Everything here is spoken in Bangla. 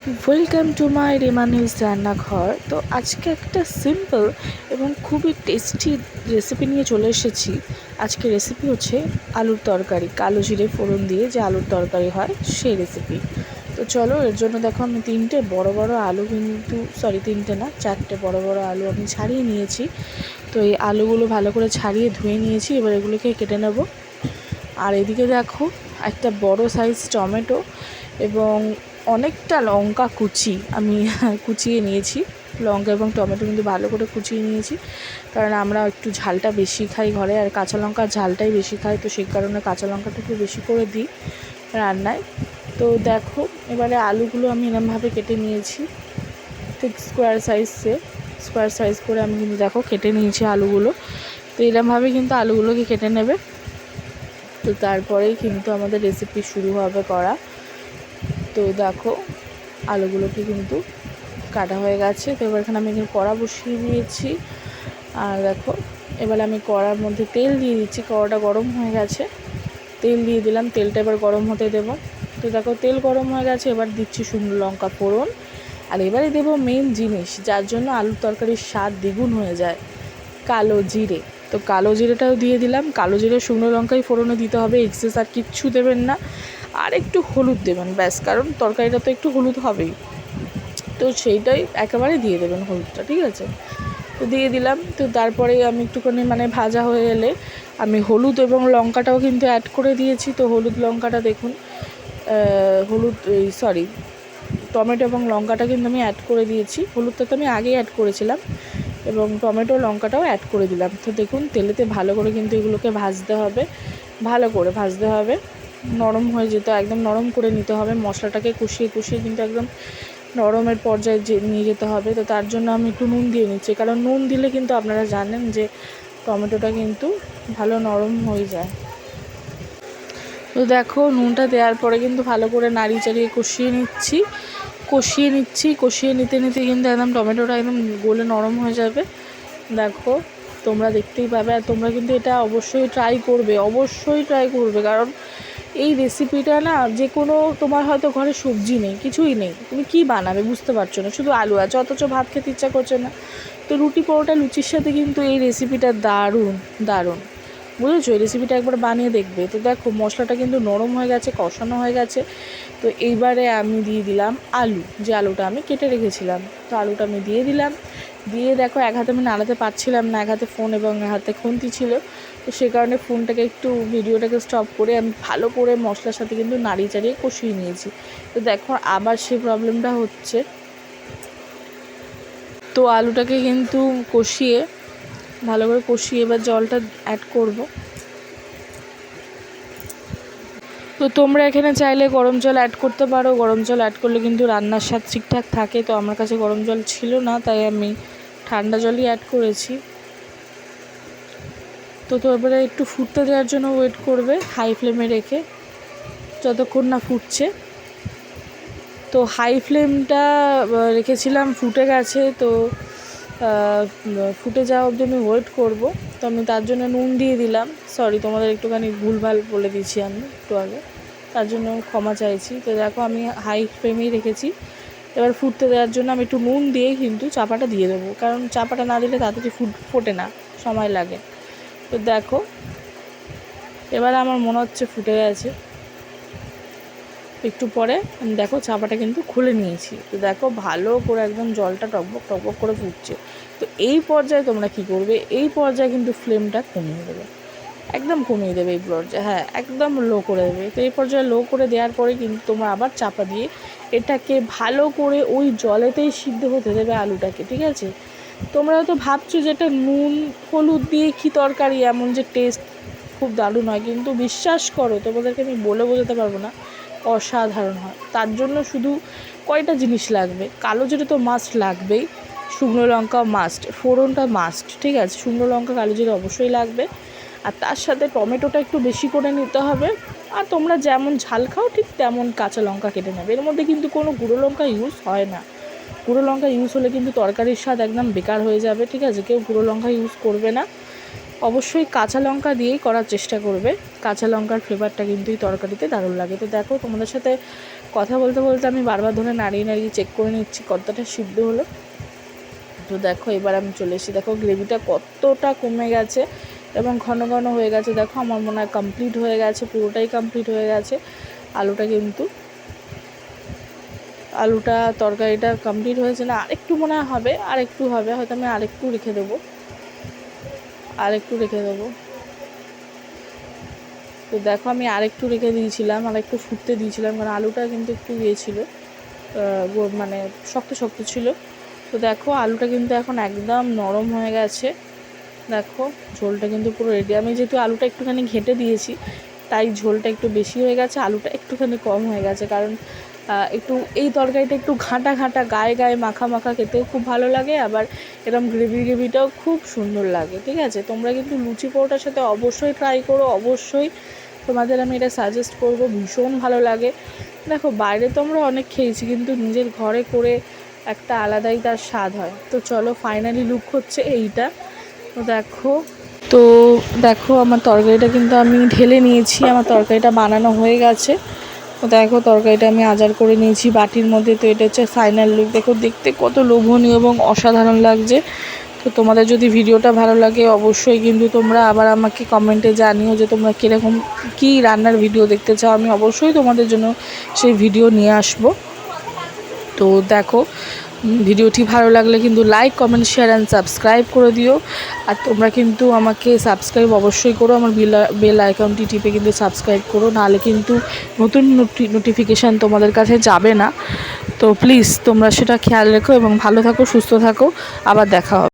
ওয়েলকাম টু মাই রিমানিস রান্নাঘর। তো আজকে একটা সিম্পল এবং খুবই টেস্টি রেসিপি নিয়ে চলে এসেছি। আজকে রেসিপি হচ্ছে আলুর তরকারি, কালো জিরে ফোড়ন দিয়ে যে আলুর তরকারি হয় সেই রেসিপি। তো চলো, এর জন্য দেখো আমি তিনটে বড় আলু, কিন্তু তিনটে না, চারটে বড় আলু আমি ছাড়িয়ে নিয়েছি। তো এই আলুগুলো ভালো করে ছাড়িয়ে ধুয়ে নিয়েছি, এবার এগুলোকে কেটে নেব। আর এদিকে দেখো একটা বড় সাইজ টমেটো এবং অনেকটা লঙ্কা কুচি আমি কুচিয়ে নিয়েছি। লঙ্কা এবং টমেটো কিন্তু ভালো করে কুচিয়ে নিয়েছি, কারণ আমরা একটু ঝালটা বেশি খাই ঘরে, আর কাঁচা লঙ্কার ঝালটাই বেশি খাই, তো সেই কারণে কাঁচা লঙ্কাটা একটু বেশি করে দিই রান্নায়। তো দেখো এবারে আলুগুলো আমি এরমভাবে কেটে নিয়েছি, ঠিক স্কোয়ার সাইজ করে আমি কিন্তু দেখো কেটে নিয়েছি আলুগুলো। তো এরমভাবে কিন্তু আলুগুলোকে কেটে নেবে। তো তারপরেই কিন্তু আমাদের রেসিপি শুরু হবে করা। তো দেখো আলুগুলোকে কিন্তু কাটা হয়ে গেছে। তো এবার এখানে আমি কড়া বসিয়ে দিয়েছি। আর দেখো এবারে আমি কড়ার মধ্যে তেল দিয়ে দিচ্ছি। কড়াটা গরম হয়ে গেছে, তেল দিয়ে দিলাম। তেলটা এবার গরম হতে দেবো। তো দেখো তেল গরম হয়ে গেছে, এবার দিচ্ছি শুকনো লঙ্কা ফোড়ন। আর এবারে দেবো মেন জিনিস, যার জন্য আলুর তরকারির স্বাদ দ্বিগুণ হয়ে যায়, কালো জিরে। তো কালো জিরেটাও দিয়ে দিলাম। কালো জিরে শুকনো লঙ্কাই ফোড়নে দিতে হবে, এক্সেস আর কিচ্ছু দেবেন না। আর একটু হলুদ দেবেন ব্যাস, কারণ তরকারিটা তো একটু হলুদ হবেই, তো সেইটাই একেবারে দিয়ে দেবেন হলুদটা, ঠিক আছে? তো দিয়ে দিলাম। তো তারপরে আমি একটুখানি ভাজা হয়ে এলে আমি হলুদ এবং লঙ্কাটাও কিন্তু অ্যাড করে দিয়েছি। তো হলুদ লঙ্কাটা দেখুন, টমেটো এবং লঙ্কাটা কিন্তু আমি অ্যাড করে দিয়েছি। হলুদটা তো আমি আগেই অ্যাড করেছিলাম, এবং টমেটো লঙ্কাটাও অ্যাড করে দিলাম। তো দেখুন তেলেতে ভালো করে কিন্তু এগুলোকে ভাজতে হবে, ভালো করে ভাজতে হবে, নরম হয়ে একদম নরম করে নিতে হবে। মশলাটাকে কষিয়ে কিন্তু একদম নরমের পর্যায়ে নিয়ে যেতে হবে। তো তার জন্য আমি একটু নুন দিয়ে নিচ্ছি, কারণ নুন দিলে কিন্তু আপনারা জানেন যে টমেটোটা কিন্তু ভালো নরম হয়ে যায়। তো দেখো নুনটা দেওয়ার পরে কিন্তু ভালো করে নাড়ি চাড়িয়ে কষিয়ে নিতে কিন্তু একদম টমেটোটা একদম গলে নরম হয়ে যাবে। দেখো তোমরা দেখতেই পাবে। আর তোমরা কিন্তু এটা অবশ্যই ট্রাই করবে, কারণ এই রেসিপিটা না, যে কোনো তোমার হয়তো ঘরে সবজি নেই, কিছুই নেই, তুমি কি বানাবে বুঝতে পারছো না, শুধু আলু আছে, অথচ ভাত খেতে ইচ্ছা করছে না। তো রুটি পরোটা লুচির সাথে কিন্তু এই রেসিপিটা দারুণ বুঝেছো? এই রেসিপিটা একবার বানিয়ে দেখবে। তো দেখো মশলাটা কিন্তু নরম হয়ে গেছে, কষানো হয়ে গেছে। তো এইবারে আমি দিয়ে দিলাম যে আলুটা আমি কেটে রেখেছিলাম। তো আলুটা আমি দিয়ে দিলাম। দিয়ে দেখো এক হাতে আমি নাড়াতে পারছিলাম না, এক হাতে ফোন এবং এক হাতে খুন্তি ছিল। তো সে কারণে ভিডিওটাকে স্টপ করে আমি ভালো করে মশলার সাথে কিন্তু নাড়িয়ে চাড়িয়ে কষিয়ে নিয়েছি। তো দেখো আবার সেই প্রবলেমটা হচ্ছে। তো আলুটাকে কিন্তু ভালো করে কষিয়ে এবার জলটা অ্যাড করব। তো তোমরা এখানে চাইলে গরম জল অ্যাড করতে পারো। গরম জল অ্যাড করলে কিন্তু রান্নার স্বাদ ঠিকঠাক থাকে। তো আমার কাছে গরম জল ছিল না, তাই আমি ঠান্ডা জলই অ্যাড করেছি। তো এবারে একটু ফুটতে দেওয়ার জন্য ওয়েট করবে হাই ফ্লেমে রেখে, যতক্ষণ না ফুটছে। তো হাই ফ্লেমটা রেখেছিলাম, ফুটে গেছে। তো ফুটে যাওয়া অবধি আমি ওয়েট করব। তো আমি তার জন্য নুন দিয়ে দিলাম। তোমাদের একটুখানি ভুলভাল বলে দিয়েছি আমি একটু আগে, তার জন্য ক্ষমা চাইছি। তো দেখো আমি হাই ফ্লেমেই রেখেছি। এবার ফুটতে দেওয়ার জন্য আমি একটু নুন দিয়ে কিন্তু চাপাটা দিয়ে দেবো, কারণ চাপাটা না দিলে তাড়াতাড়ি ফোটে না, সময় লাগে। তো দেখো এবার আমার মনে হচ্ছে ফুটে গেছে। একটু পরে আমি দেখো চাপাটা কিন্তু খুলে নিয়েছি। তো দেখো ভালো করে একদম জলটা টকবক করে ফুটছে। তো এই পর্যায়ে তোমরা কি করবে, এই পর্যায়ে কিন্তু ফ্লেমটা কমিয়ে দেবে, একদম কমিয়ে দেবে এই পর্যায়ে, হ্যাঁ একদম লো করে দেবে। তো এই পর্যায়ে লো করে দেওয়ার পরে কিন্তু তোমরা আবার চাপা দিয়ে এটাকে ভালো করে ওই জলেতেই সিদ্ধ হতে দেবে আলুটাকে, ঠিক আছে? তোমরা হয়তো ভাবছো যে এটা নুন হলুদ দিয়ে কি তরকারি, এমন যে টেস্ট খুব দারুণ হয়, কিন্তু বিশ্বাস করো তোমাদেরকে আমি বলে বোঝাতে পারবো না, অসাধারণ হয়। তার জন্য শুধু কয়টা জিনিস লাগবে, কালো জিরে তো মাস্ট লাগবেই, শুকনো লঙ্কা মাস্ট, ফোড়নটা মাস্ট, ঠিক আছে? শুকনো লঙ্কা কালো জিরে অবশ্যই লাগবে। আর তার সাথে টমেটোটা একটু বেশি করে নিতে হবে। আর তোমরা যেমন ঝাল খাও ঠিক তেমন কাঁচা লঙ্কা কেটে নেবে। এর মধ্যে কিন্তু কোনো গুঁড়ো লঙ্কা ইউজ হয় না। গুঁড়ো লঙ্কা ইউজ হলে কিন্তু তরকারির স্বাদ একদম বেকার হয়ে যাবে, ঠিক আছে? কেউ গুঁড়ো লঙ্কা ইউজ করবে না, অবশ্যই কাঁচা লঙ্কা দিয়েই করার চেষ্টা করবে। কাঁচা লঙ্কার ফ্লেভারটা কিন্তু এই তরকারিতে দারুণ লাগে। তো দেখো তোমাদের সাথে কথা বলতে বলতে আমি বারবার ধরে নাড়িয়ে নাড়িয়ে চেক করে নিচ্ছি কতটা সিদ্ধ হলো। তো দেখো এবার আমি চলে এসেছি, দেখো গ্রেভিটা কতটা কমে গেছে এবং ঘন ঘন হয়ে গেছে। দেখো আমার মনে হয় কমপ্লিট হয়ে গেছে, পুরোটাই কমপ্লিট হয়ে গেছে। আলুটা তরকারিটা কমপ্লিট হয়েছে না, আরেকটু মনে হয় হবে, আরেকটু হবে, হয়তো আমি আরেকটু রেখে দেবো। তো দেখো আমি আরেকটু রেখে দিয়েছিলাম, আরেকটু ফুটতে দিয়েছিলাম, কারণ আলুটা কিন্তু একটু ছিল, মানে শক্ত শক্ত ছিল। তো দেখো আলুটা কিন্তু এখন একদম নরম হয়ে গেছে। দেখো ঝোলটা কিন্তু পুরো রেডি। আমি যেহেতু আলুটা একটুখানি ঘেঁটে দিয়েছি, তাই ঝোলটা একটু বেশি হয়ে গেছে, আলুটা একটুখানি কম হয়ে গেছে। কারণ একটু এই তরকারিটা একটু ঘাঁটা ঘাঁটা, গায়ে গায়ে মাখা মাখা খেতেও খুব ভালো লাগে, আবার এরকম গ্রেভিটাও খুব সুন্দর লাগে। ঠিক আছে, তোমরা কিন্তু লুচি পরোটার সাথে অবশ্যই ট্রাই করো, অবশ্যই তোমাদের আমি এটা সাজেস্ট করবো, ভীষণ ভালো লাগে। দেখো বাইরে তো আমরা অনেক খেয়েছি, কিন্তু নিজের ঘরে করে একটা আলাদাই তার স্বাদ হয়। তো চলো ফাইনালি লুক হচ্ছে এইটা। তো দেখো আমার তরকারিটা কিন্তু আমি ঢেলে নিয়েছি, আমার তরকারিটা বানানো হয়ে গেছে। তো দেখো তরকারিটা আমি আজার করে নিয়েছি বাটির মধ্যে। তো এটা হচ্ছে ফাইনাল লুক। দেখো দেখতে কত লোভনীয় এবং অসাধারণ লাগছে। তো তোমাদের যদি ভিডিওটা ভালো লাগে অবশ্যই কিন্তু তোমরা আবার আমাকে কমেন্টে জানিও যে তোমরা কীরকম কী রান্নার ভিডিও দেখতে চাও, আমি অবশ্যই তোমাদের জন্য সেই ভিডিও নিয়ে আসবো। তো দেখো ভিডিওটি ভালো লাগলে কিন্তু like, comment, share and subscribe করে দিও। আর তোমরা কিন্তু আমাকে সাবস্ক্রাইব অবশ্যই করো, আমার বেল আইকনটি টিপে কিন্তু সাবস্ক্রাইব করো, নাহলে কিন্তু নতুন নোটিফিকেশান তোমাদের কাছে যাবে না। তো প্লিজ তোমরা সেটা খেয়াল রেখো এবং ভালো থাকো, সুস্থ থাকো, আবার দেখা হবে।